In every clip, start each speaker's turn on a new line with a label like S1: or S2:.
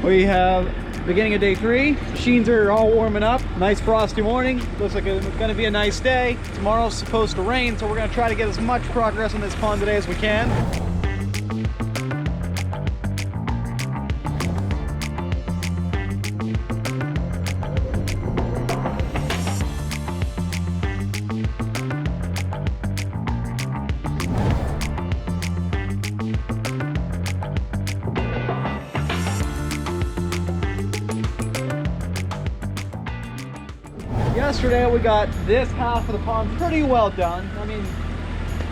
S1: We have beginning of day 3. Machines are all warming up. Nice frosty morning. Looks like it's going to be a nice day. Tomorrow's supposed to rain, so we're going to try to get as much progress on this pond today as we can. Yesterday we got this half of the pond pretty well done. I mean,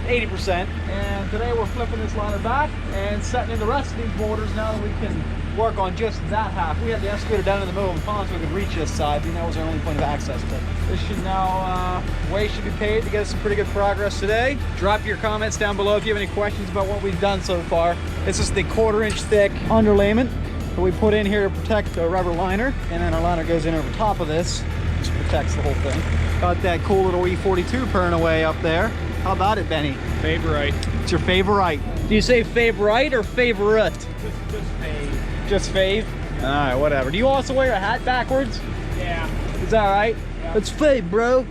S1: 80%. And today we're flipping this liner back and setting in the rest of these boulders now that we can work on just that half. We had the excavator down in the middle of the pond so we could reach this side, and that was our only point of access. But this should now, way should be paid to get us some pretty good progress today. Drop your comments down below if you have any questions about what we've done so far. This is the 1/4 inch thick underlayment that we put in here to protect the rubber liner, and then our liner goes in over top of this. Protects the whole thing. Got that cool little E42 purring away up there. How about it, Benny?
S2: Favorite.
S1: It's your favorite. Do you say favorite or favorite?
S2: Just fave.
S1: Just fave? Yeah. Alright, whatever. Do you also wear a hat backwards?
S2: Yeah.
S1: Is that right? Yeah. It's fave, bro.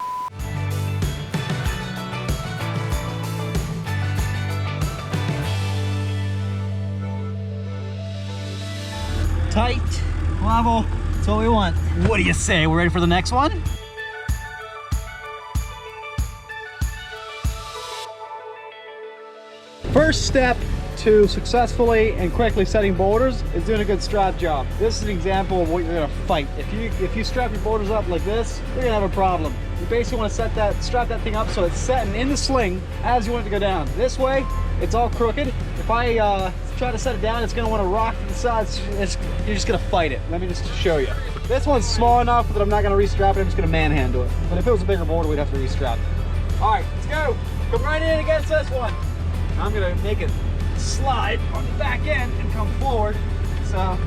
S1: Tight, level. That's what we want. What do you say? We're ready for the next one? First step to successfully and quickly setting boulders is doing a good strap job. This is an example of what you're gonna fight. If you strap your boulders up like this, you're gonna have a problem. You basically want to strap that thing up so it's setting in the sling as you want it to go down. This way, it's all crooked. If I try to set it down, it's gonna want to rock to the sides. You're just gonna fight it. Let me just show you. This one's small enough that I'm not gonna restrap it. I'm just gonna manhandle it. But if it was a bigger boulder, we'd have to restrap it. All right, let's go. Come right in against this one. I'm gonna make it slide on the back end and come forward. So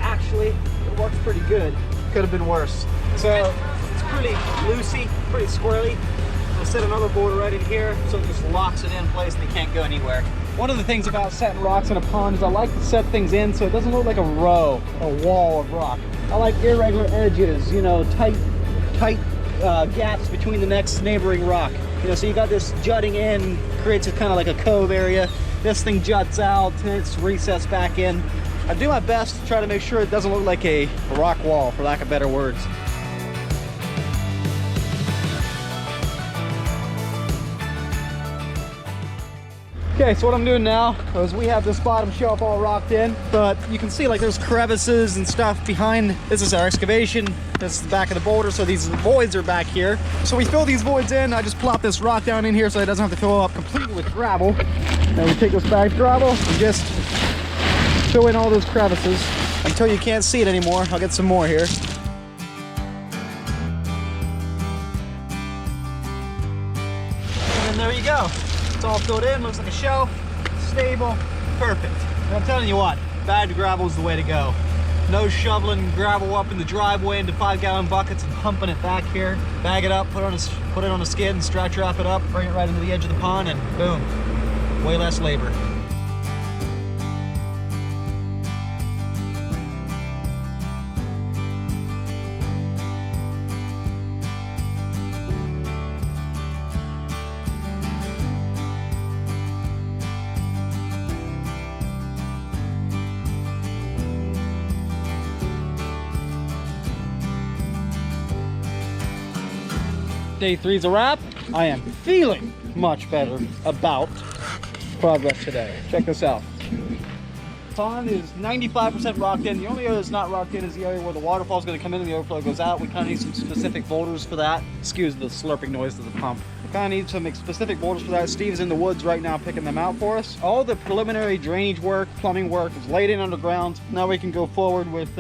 S1: actually, it works pretty good. Could have been worse. So it's pretty loosey, pretty squirrely. I'll set another boulder right in here so it just locks it in place and it can't go anywhere. One of the things about setting rocks in a pond is I like to set things in so it doesn't look like a row, a wall of rock. I like irregular edges, you know, tight gaps between the next neighboring rock. You know, so you got this jutting in, creates a kind of like a cove area. This thing juts out, and it's recessed back in. I do my best to try to make sure it doesn't look like a rock wall, for lack of better words. Okay, so what I'm doing now is we have this bottom shelf all rocked in, but you can see like there's crevices and stuff behind. This is our excavation. This is the back of the boulder, so these voids are back here. So we fill these voids in. I just plop this rock down in here so it doesn't have to fill up completely with gravel. Now we take this bagged gravel and just fill in all those crevices until you can't see it anymore. I'll get some more here. And then there you go. It's all filled in, looks like a shelf, stable, perfect. And I'm telling you what, bagged gravel is the way to go. No shoveling gravel up in the driveway into 5-gallon buckets and pumping it back here. Bag it up, put it on a skid and stretch wrap it up, bring it right into the edge of the pond, and boom, way less labor. Day 3's a wrap. I am feeling much better about progress today. Check this out. Pond is 95% rocked in. The only area that's not rocked in is the area where the waterfall is going to come in and the overflow goes out. We kind of need some specific boulders for that. Excuse the slurping noise of the pump. We kind of need some specific boulders for that. Steve's in the woods right now picking them out for us. All the preliminary drainage work, plumbing work is laid in underground. Now we can go forward with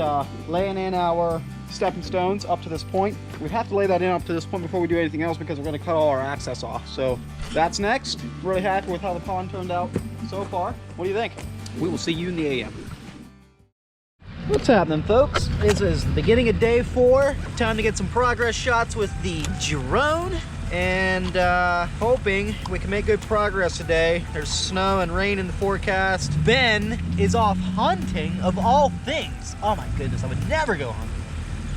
S1: laying in our stepping stones up to this point. We have to lay that in up to this point before we do anything else because we're going to cut all our access off. So that's next. Really happy with how the pond turned out so far. What do you think? We will see you in the AM. What's happening, folks? This is the beginning of day 4. Time to get some progress shots with the drone.
S3: and hoping we can make good progress today. There's snow and rain in the forecast. Ben is off hunting, of all things. Oh my goodness, I would never go hunting.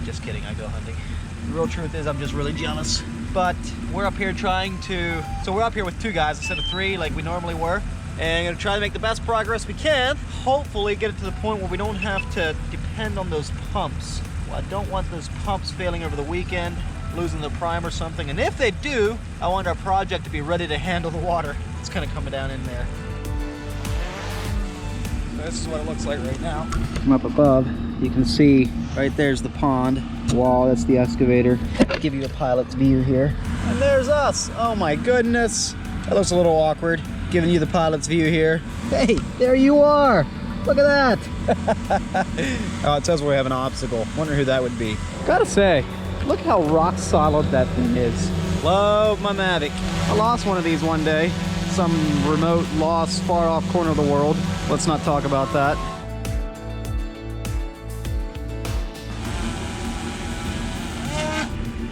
S3: Just kidding, I go hunting. The real truth is I'm just really jealous. But we're up here trying to, so we're up here with 2 guys instead of 3 like we normally were. And gonna try to make the best progress we can. Hopefully get it to the point where we don't have to depend on those pumps. Well, I don't want those pumps failing over the weekend, losing the prime or something. And if they do, I want our project to be ready to handle the water. It's kind of coming down in there. So this is what it looks like right now. From up above, you can see right there's the pond. Wall, that's the excavator. I'll give you a pilot's view here. And there's us. Oh my goodness. That looks a little awkward, giving you the pilot's view here. Hey, there you are. Look at that. Oh, it says we have an obstacle. Wonder who that would be.
S1: Gotta say, look how rock solid that thing is.
S3: Love my Mavic.
S1: I lost one of these one day. Some remote, lost, far off corner of the world. Let's not talk about that.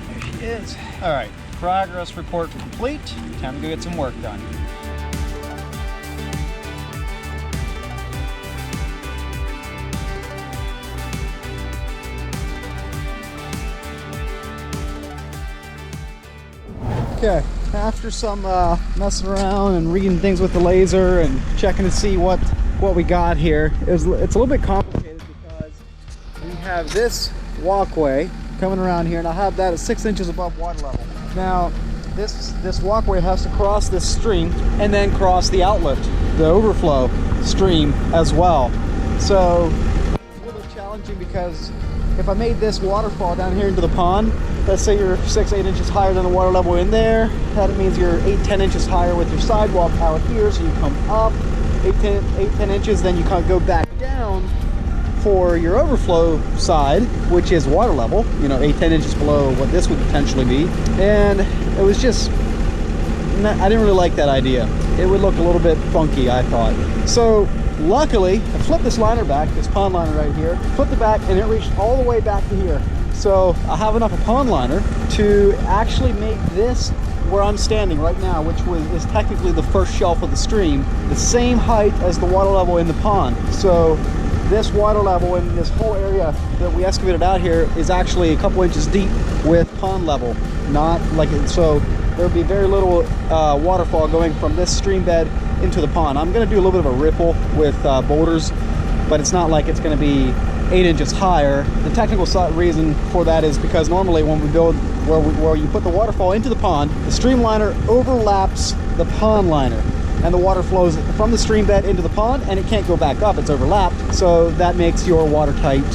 S3: There she is. All right, progress report complete. Time to go get some work done.
S1: Okay, after some messing around and reading things with the laser and checking to see what we got here, it's a little bit complicated because we have this walkway coming around here, and I have that at 6 inches above water level. Now, this walkway has to cross this stream and then cross the outlet, the overflow stream as well. So it's a little bit challenging because if I made this waterfall down here into the pond, let's say you're 6-8 inches higher than the water level in there, that means you're 8-10 inches higher with your sidewalk out here, so you come up 8-10 inches, then you kind of go back down for your overflow side, which is water level, you know, 8-10 inches below what this would potentially be. And it was just, I didn't really like that idea. It would look a little bit funky, I thought. So luckily, I flipped this liner back, this pond liner right here, flipped it back, and it reached all the way back to here. So I have enough of pond liner to actually make this where I'm standing right now, which is technically the first shelf of the stream, the same height as the water level in the pond. So this water level in this whole area that we excavated out here is actually a couple inches deep with pond level, not like it. So there'll be very little waterfall going from this stream bed into the pond. I'm going to do a little bit of a ripple with boulders, but it's not like it's going to be 8 inches higher. The technical reason for that is because normally when we build where you put the waterfall into the pond, the stream liner overlaps the pond liner, and the water flows from the stream bed into the pond, and it can't go back up, it's overlapped, so that makes your watertight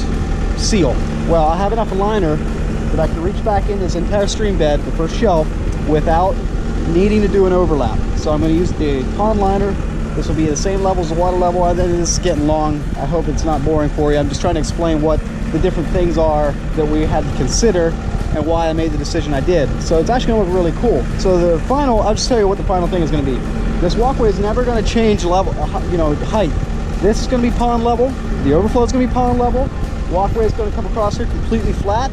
S1: seal. Well, I have enough liner that I can reach back in this entire stream bed, the first shelf, without needing to do an overlap. So I'm going to use the pond liner. This will be the same level as the water level. This is getting long. I hope it's not boring for you. I'm just trying to explain what the different things are that we had to consider and why I made the decision I did. So it's actually going to look really cool. So the final, I'll just tell you what the final thing is going to be. This walkway is never going to change level, height. This is going to be pond level. The overflow is going to be pond level. Walkway is going to come across here completely flat.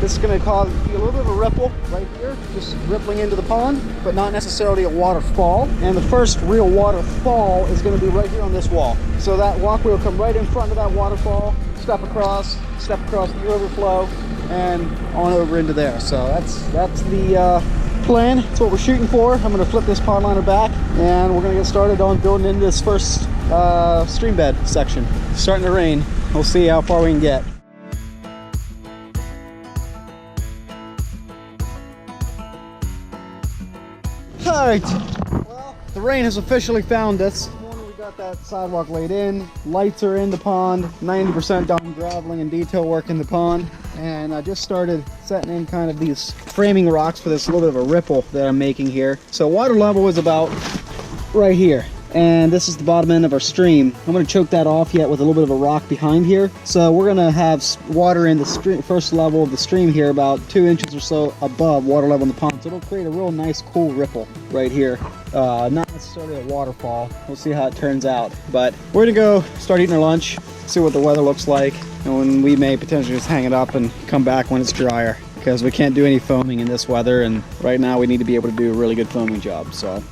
S1: This is going to cause a little bit of a ripple right here, just rippling into the pond, but not necessarily a waterfall. And the first real waterfall is going to be right here on this wall. So that walkway will come right in front of that waterfall, step across the overflow, and on over into there. So that's the plan. That's what we're shooting for. I'm going to flip this pond liner back, and we're going to get started on building in this first stream bed section. It's starting to rain. We'll see how far we can get. Alright, well, the rain has officially found us. We got that sidewalk laid in, lights are in the pond, 90% done graveling and detail work in the pond, and I just started setting in kind of these framing rocks for this little bit of a ripple that I'm making here. So water level is about right here, and this is the bottom end of our stream. I'm going to choke that off yet with a little bit of a rock behind here. So we're going to have water in the stream, first level of the stream here, about 2 inches or so above water level in the pond. So it'll create a real nice cool ripple right here. Not necessarily a waterfall. We'll see how it turns out. But we're going to go start eating our lunch, see what the weather looks like, and when we may potentially just hang it up and come back when it's drier. because we can't do any foaming in this weather, and right now we need to be able to do a really good foaming job. So